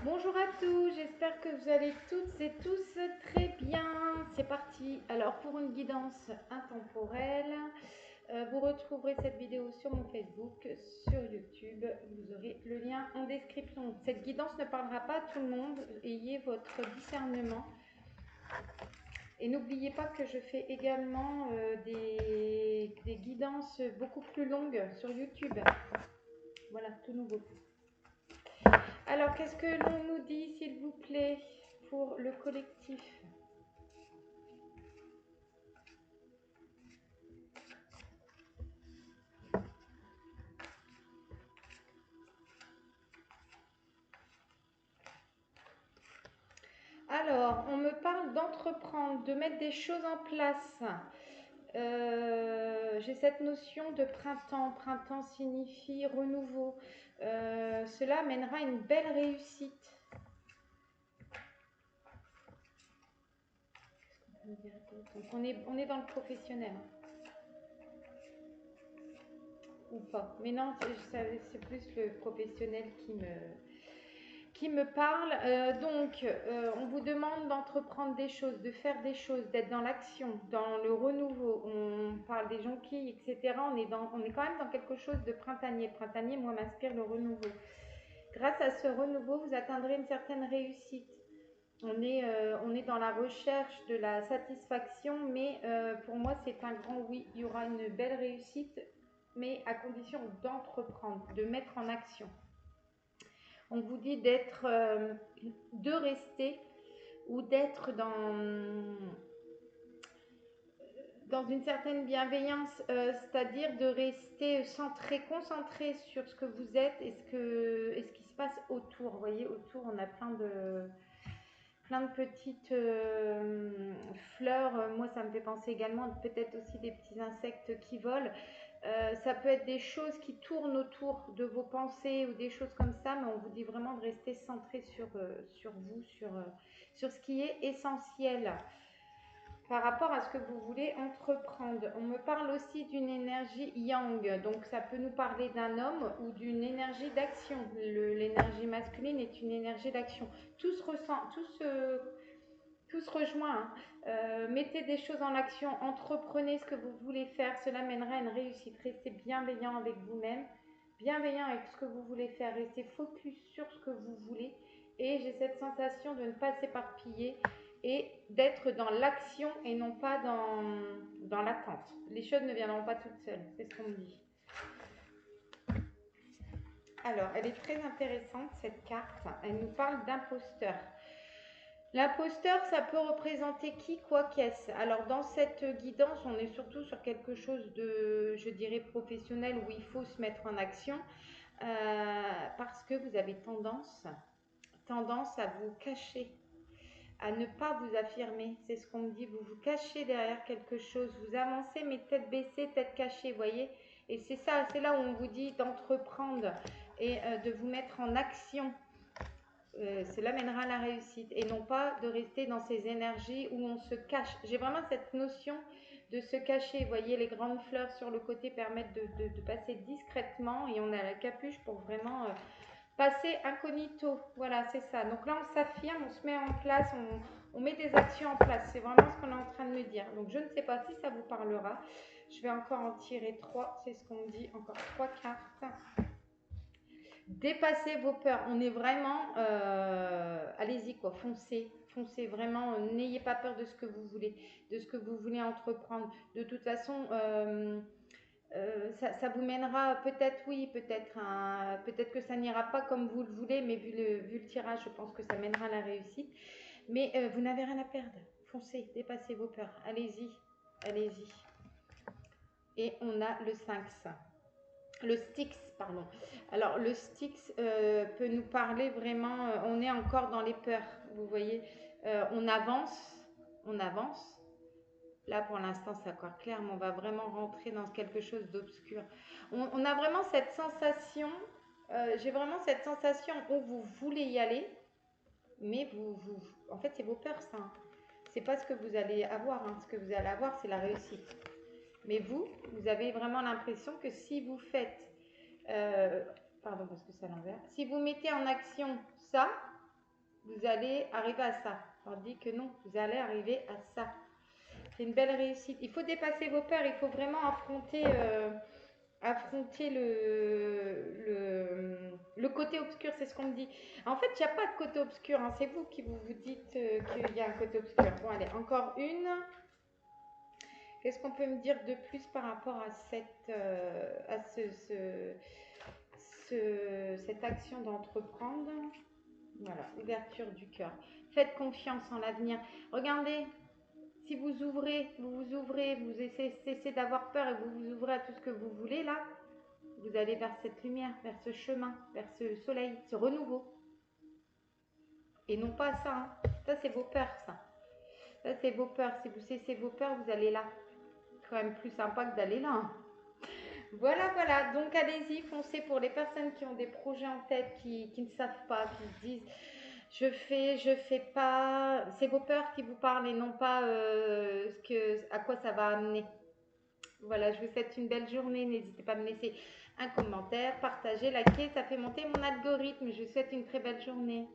Bonjour à tous, j'espère que vous allez toutes et tous très bien. C'est parti. Alors pour une guidance intemporelle, vous retrouverez cette vidéo sur mon Facebook, sur YouTube. Vous aurez le lien en description. Cette guidance ne parlera pas à tout le monde. Ayez votre discernement. Et n'oubliez pas que je fais également des guidances beaucoup plus longues sur YouTube. Voilà, tout nouveau. Alors, qu'est-ce que l'on nous dit, s'il vous plaît, pour le collectif? Alors, on me parle d'entreprendre, de mettre des choses en place. J'ai cette notion de printemps. Printemps signifie renouveau. Cela amènera une belle réussite. Donc on est dans le professionnel. Ou pas. Mais non, c'est plus le professionnel qui me parle. On vous demande d'entreprendre des choses, de faire des choses, d'être dans l'action, dans le renouveau. On parle des jonquilles, etc. On est quand même dans quelque chose de printanier. Printanier, moi, m'inspire le renouveau. Grâce à ce renouveau, vous atteindrez une certaine réussite. On est dans la recherche de la satisfaction, mais pour moi, c'est un grand oui. Il y aura une belle réussite, mais à condition d'entreprendre, de mettre en action. On vous dit de rester ou d'être dans une certaine bienveillance, c'est-à-dire de rester centré, concentré sur ce que vous êtes et ce qui se passe autour. Vous voyez, autour, on a plein de petites fleurs. Moi, ça me fait penser également peut-être aussi des petits insectes qui volent. Ça peut être des choses qui tournent autour de vos pensées ou des choses comme ça, mais on vous dit vraiment de rester centré sur vous, sur ce qui est essentiel par rapport à ce que vous voulez entreprendre. On me parle aussi d'une énergie yang, donc ça peut nous parler d'un homme ou d'une énergie d'action. L'énergie masculine est une énergie d'action. Tout se rejoint. Hein. Mettez des choses en action, entreprenez ce que vous voulez faire, cela mènera à une réussite. Restez bienveillant avec vous-même, bienveillant avec ce que vous voulez faire, restez focus sur ce que vous voulez. Et j'ai cette sensation de ne pas s'éparpiller et d'être dans l'action et non pas dans l'attente. Les choses ne viendront pas toutes seules, c'est ce qu'on me dit. Alors, elle est très intéressante cette carte, elle nous parle d'imposteur. L'imposteur, ça peut représenter qui, quoi, qu'est-ce. Alors dans cette guidance, on est surtout sur quelque chose de, je dirais, professionnel où il faut se mettre en action parce que vous avez tendance à vous cacher, à ne pas vous affirmer. C'est ce qu'on me dit, vous vous cachez derrière quelque chose, vous avancez mais tête baissée, tête cachée, vous voyez. Et c'est ça, c'est là où on vous dit d'entreprendre et de vous mettre en action. Cela mènera à la réussite et non pas de rester dans ces énergies où on se cache. J'ai vraiment cette notion de se cacher. Vous voyez, les grandes fleurs sur le côté permettent de passer discrètement et on a la capuche pour vraiment passer incognito. Voilà, c'est ça. Donc là, on s'affirme, on se met en place, on met des actions en place. C'est vraiment ce qu'on est en train de me dire. Donc je ne sais pas si ça vous parlera. Je vais encore en tirer 3, c'est ce qu'on me dit. Encore 3 cartes. Dépassez vos peurs. On est vraiment, allez-y quoi, foncez vraiment. N'ayez pas peur de ce que vous voulez, de ce que vous voulez entreprendre. De toute façon, ça vous mènera peut-être, oui, peut-être que ça n'ira pas comme vous le voulez, mais vu le tirage, je pense que ça mènera à la réussite. Mais vous n'avez rien à perdre. Foncez, dépassez vos peurs. Allez-y, allez-y. Et on a le 5. Le Styx, pardon. Alors, le Styx peut nous parler vraiment, on est encore dans les peurs, vous voyez. On avance. Là, pour l'instant, c'est encore clair, mais on va vraiment rentrer dans quelque chose d'obscur. On a vraiment cette sensation, j'ai vraiment cette sensation où vous voulez y aller, mais en fait, c'est vos peurs, ça. Hein. C'est pas ce que vous allez avoir. Hein. Ce que vous allez avoir, c'est la réussite. Mais vous avez vraiment l'impression que si vous faites pardon parce que c'est à l'envers. Si vous mettez en action ça, vous allez arriver à ça. Tandis que non, vous allez arriver à ça. C'est une belle réussite. Il faut dépasser vos peurs, il faut vraiment affronter le côté obscur, c'est ce qu'on me dit. En fait, il n'y a pas de côté obscur, hein. C'est vous qui vous dites qu'il y a un côté obscur. Bon, allez, encore une. Qu'est-ce qu'on peut me dire de plus par rapport à cette action d'entreprendre? Voilà, ouverture du cœur. Faites confiance en l'avenir. Regardez, si vous ouvrez, vous cessez d'avoir peur et vous vous ouvrez à tout ce que vous voulez là, vous allez vers cette lumière, vers ce chemin, vers ce soleil, ce renouveau. Et non pas ça, hein. Ça c'est vos peurs, ça. Ça c'est vos peurs. Si vous cessez vos peurs, vous allez là. C'est quand même plus sympa que d'aller là, hein. Voilà, voilà. Donc allez-y, foncez pour les personnes qui ont des projets en tête, qui ne savent pas, qui se disent je fais pas. C'est vos peurs qui vous parlent et non pas à quoi ça va amener. Voilà, je vous souhaite une belle journée. N'hésitez pas à me laisser un commentaire, partager, liker. Ça fait monter mon algorithme. Je vous souhaite une très belle journée.